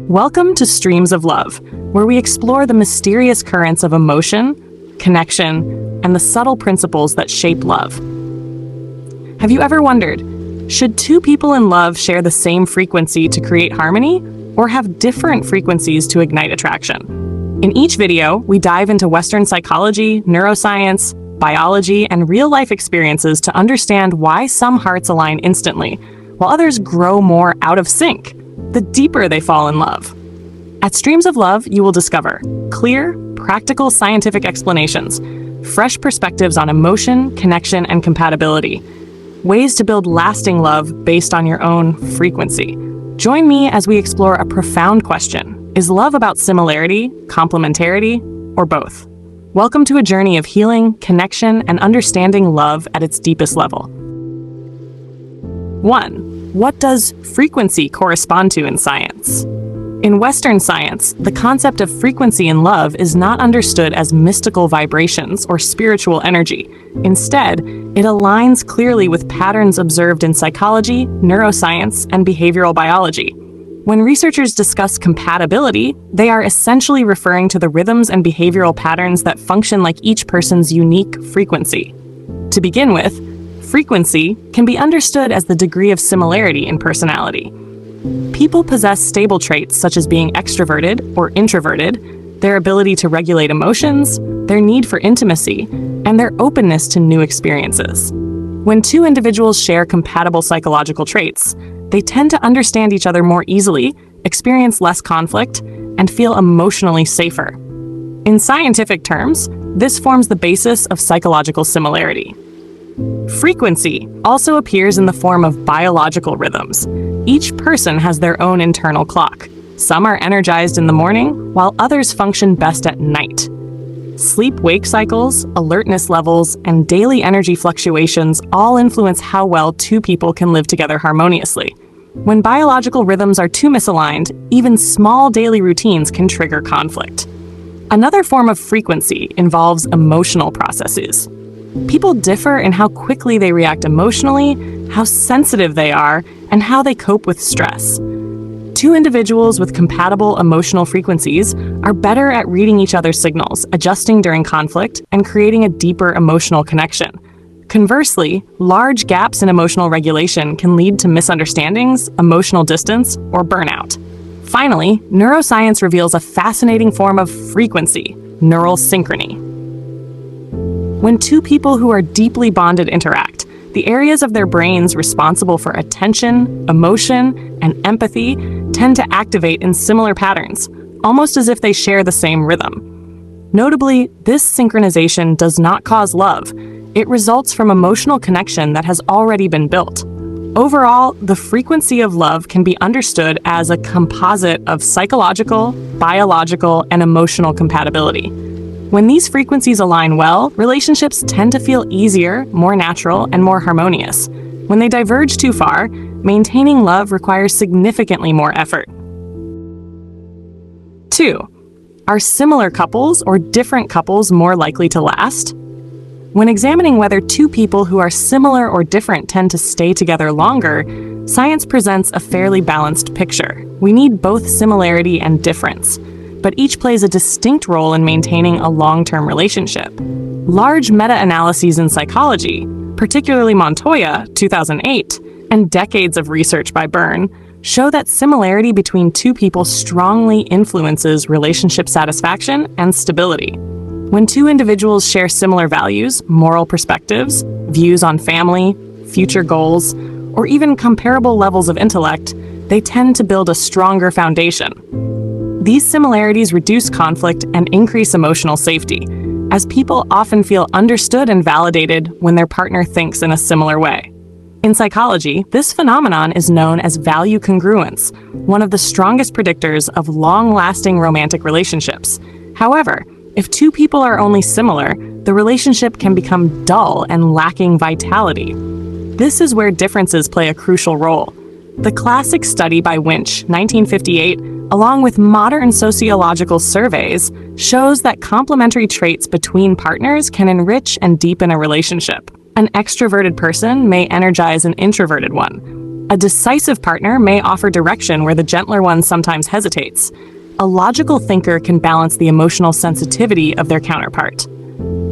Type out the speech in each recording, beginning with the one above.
Welcome to Streams of Love, where we explore the mysterious currents of emotion, connection, and the subtle principles that shape love. Have you ever wondered, should two people in love share the same frequency to create harmony, or have different frequencies to ignite attraction? In each video, we dive into Western psychology, neuroscience, biology, and real-life experiences to understand why some hearts align instantly, while others grow more out of sync, the deeper they fall in love. At Streams of Love, you will discover clear, practical scientific explanations, fresh perspectives on emotion, connection, and compatibility, ways to build lasting love based on your own frequency. Join me as we explore a profound question. Is love about similarity, complementarity, or both? Welcome to a journey of healing, connection, and understanding love at its deepest level. 1. What does frequency correspond to in science? In Western science, the concept of frequency in love is not understood as mystical vibrations or spiritual energy. Instead, it aligns clearly with patterns observed in psychology, neuroscience, and behavioral biology. When researchers discuss compatibility, they are essentially referring to the rhythms and behavioral patterns that function like each person's unique frequency. To begin with, frequency can be understood as the degree of similarity in personality. People possess stable traits such as being extroverted or introverted, their ability to regulate emotions, their need for intimacy, and their openness to new experiences. When two individuals share compatible psychological traits, they tend to understand each other more easily, experience less conflict, and feel emotionally safer. In scientific terms, this forms the basis of psychological similarity. Frequency also appears in the form of biological rhythms. Each person has their own internal clock. Some are energized in the morning, while others function best at night. Sleep-wake cycles, alertness levels, and daily energy fluctuations all influence how well two people can live together harmoniously. When biological rhythms are too misaligned, even small daily routines can trigger conflict. Another form of frequency involves emotional processes. People differ in how quickly they react emotionally, how sensitive they are, and how they cope with stress. Two individuals with compatible emotional frequencies are better at reading each other's signals, adjusting during conflict, and creating a deeper emotional connection. Conversely, large gaps in emotional regulation can lead to misunderstandings, emotional distance, or burnout. Finally, neuroscience reveals a fascinating form of frequency, neural synchrony. When two people who are deeply bonded interact, the areas of their brains responsible for attention, emotion, and empathy tend to activate in similar patterns, almost as if they share the same rhythm. Notably, this synchronization does not cause love. It results from emotional connection that has already been built. Overall, the frequency of love can be understood as a composite of psychological, biological, and emotional compatibility. When these frequencies align well, relationships tend to feel easier, more natural, and more harmonious. When they diverge too far, maintaining love requires significantly more effort. 2. Are similar couples or different couples more likely to last? When examining whether two people who are similar or different tend to stay together longer, science presents a fairly balanced picture. We need both similarity and difference, but each plays a distinct role in maintaining a long-term relationship. Large meta-analyses in psychology, particularly Montoya, 2008, and decades of research by Byrne, show that similarity between two people strongly influences relationship satisfaction and stability. When two individuals share similar values, moral perspectives, views on family, future goals, or even comparable levels of intellect, they tend to build a stronger foundation. These similarities reduce conflict and increase emotional safety, as people often feel understood and validated when their partner thinks in a similar way. In psychology, this phenomenon is known as value congruence, one of the strongest predictors of long-lasting romantic relationships. However, if two people are only similar, the relationship can become dull and lacking vitality. This is where differences play a crucial role. The classic study by Winch, 1958, along with modern sociological surveys, shows that complementary traits between partners can enrich and deepen a relationship. An extroverted person may energize an introverted one. A decisive partner may offer direction where the gentler one sometimes hesitates. A logical thinker can balance the emotional sensitivity of their counterpart.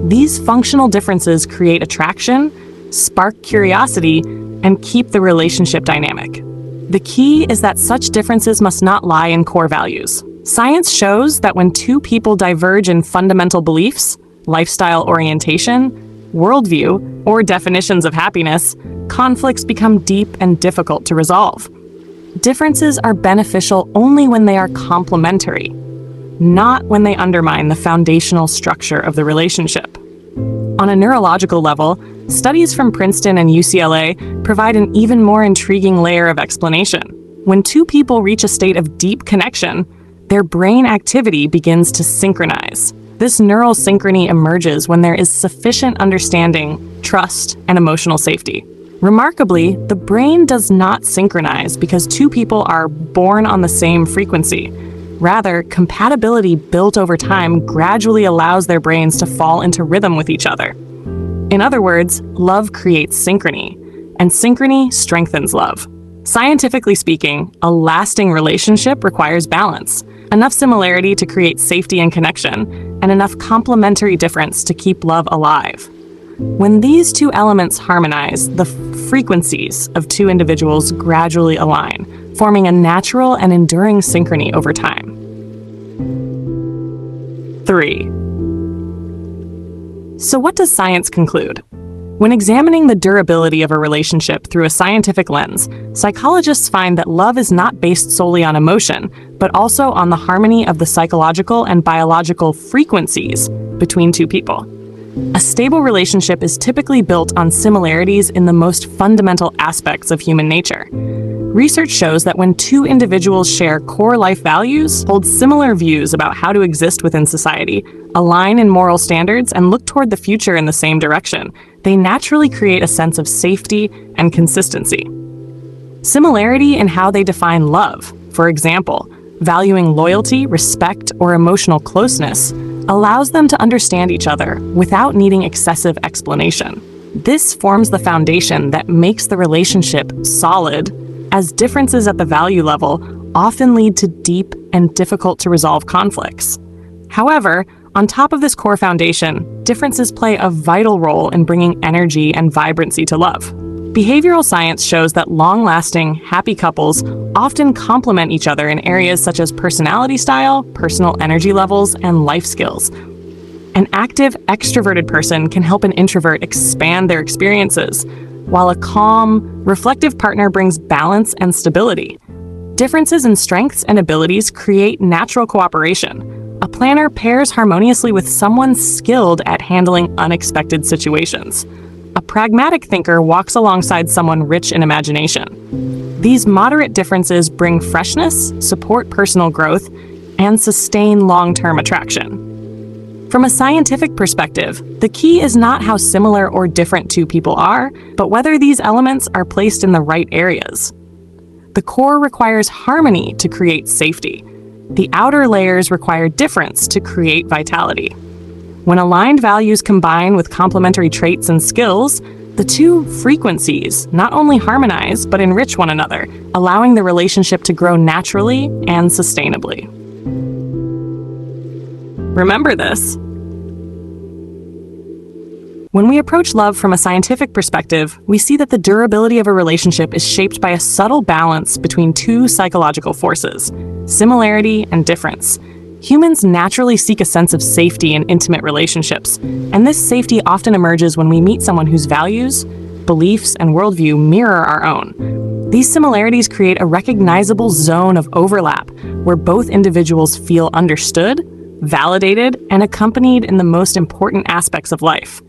These functional differences create attraction, spark curiosity, and keep the relationship dynamic. The key is that such differences must not lie in core values. Science shows that when two people diverge in fundamental beliefs, lifestyle orientation, worldview, or definitions of happiness, conflicts become deep and difficult to resolve. Differences are beneficial only when they are complementary, not when they undermine the foundational structure of the relationship. On a neurological level, studies from Princeton and UCLA provide an even more intriguing layer of explanation. When two people reach a state of deep connection, their brain activity begins to synchronize. This neural synchrony emerges when there is sufficient understanding, trust, and emotional safety. Remarkably, the brain does not synchronize because two people are born on the same frequency. Rather, compatibility built over time gradually allows their brains to fall into rhythm with each other. In other words, love creates synchrony, and synchrony strengthens love. Scientifically speaking, a lasting relationship requires balance, enough similarity to create safety and connection, and enough complementary difference to keep love alive. When these two elements harmonize, the frequencies of two individuals gradually align, forming a natural and enduring synchrony over time. 3. So what does science conclude? When examining the durability of a relationship through a scientific lens, psychologists find that love is not based solely on emotion, but also on the harmony of the psychological and biological frequencies between two people. A stable relationship is typically built on similarities in the most fundamental aspects of human nature. Research shows that when two individuals share core life values, hold similar views about how to exist within society, align in moral standards, and look toward the future in the same direction, they naturally create a sense of safety and consistency. Similarity in how they define love, for example, valuing loyalty, respect, or emotional closeness, allows them to understand each other without needing excessive explanation. This forms the foundation that makes the relationship solid, as differences at the value level often lead to deep and difficult to resolve conflicts. However, on top of this core foundation, differences play a vital role in bringing energy and vibrancy to love. Behavioral science shows that long-lasting, happy couples often complement each other in areas such as personality style, personal energy levels, and life skills. An active, extroverted person can help an introvert expand their experiences, while a calm, reflective partner brings balance and stability. Differences in strengths and abilities create natural cooperation. A planner pairs harmoniously with someone skilled at handling unexpected situations. A pragmatic thinker walks alongside someone rich in imagination. These moderate differences bring freshness, support personal growth, and sustain long-term attraction. From a scientific perspective, the key is not how similar or different two people are, but whether these elements are placed in the right areas. The core requires harmony to create safety. The outer layers require difference to create vitality. When aligned values combine with complementary traits and skills, the two frequencies not only harmonize but enrich one another, allowing the relationship to grow naturally and sustainably. Remember this. When we approach love from a scientific perspective, we see that the durability of a relationship is shaped by a subtle balance between two psychological forces: similarity and difference. Humans naturally seek a sense of safety in intimate relationships, and this safety often emerges when we meet someone whose values, beliefs, and worldview mirror our own. These similarities create a recognizable zone of overlap where both individuals feel understood, validated, and accompanied in the most important aspects of life.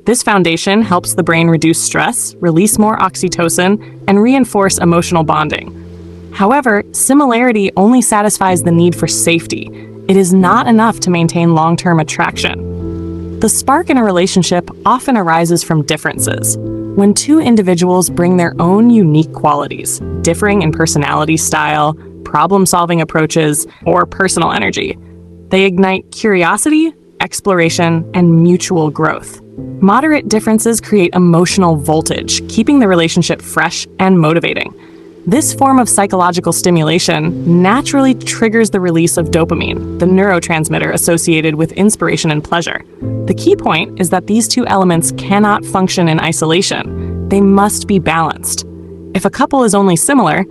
This foundation helps the brain reduce stress, release more oxytocin, and reinforce emotional bonding. However, similarity only satisfies the need for safety. It is not enough to maintain long-term attraction. The spark in a relationship often arises from differences. When two individuals bring their own unique qualities, differing in personality style, problem-solving approaches, or personal energy, they ignite curiosity, exploration, and mutual growth. Moderate differences create emotional voltage, keeping the relationship fresh and motivating. This form of psychological stimulation naturally triggers the release of dopamine, the neurotransmitter associated with inspiration and pleasure. The key point is that these two elements cannot function in isolation. They must be balanced. If a couple is only similar,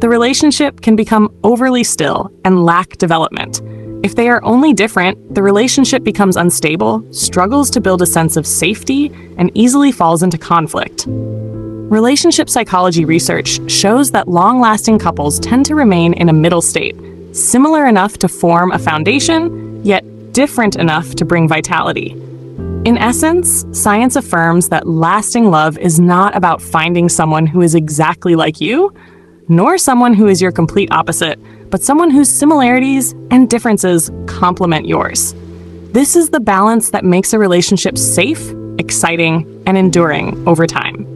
the relationship can become overly still and lack development. If they are only different, the relationship becomes unstable, struggles to build a sense of safety, and easily falls into conflict. Relationship psychology research shows that long-lasting couples tend to remain in a middle state, similar enough to form a foundation, yet different enough to bring vitality. In essence, science affirms that lasting love is not about finding someone who is exactly like you, nor someone who is your complete opposite, but someone whose similarities and differences complement yours. This is the balance that makes a relationship safe, exciting, and enduring over time.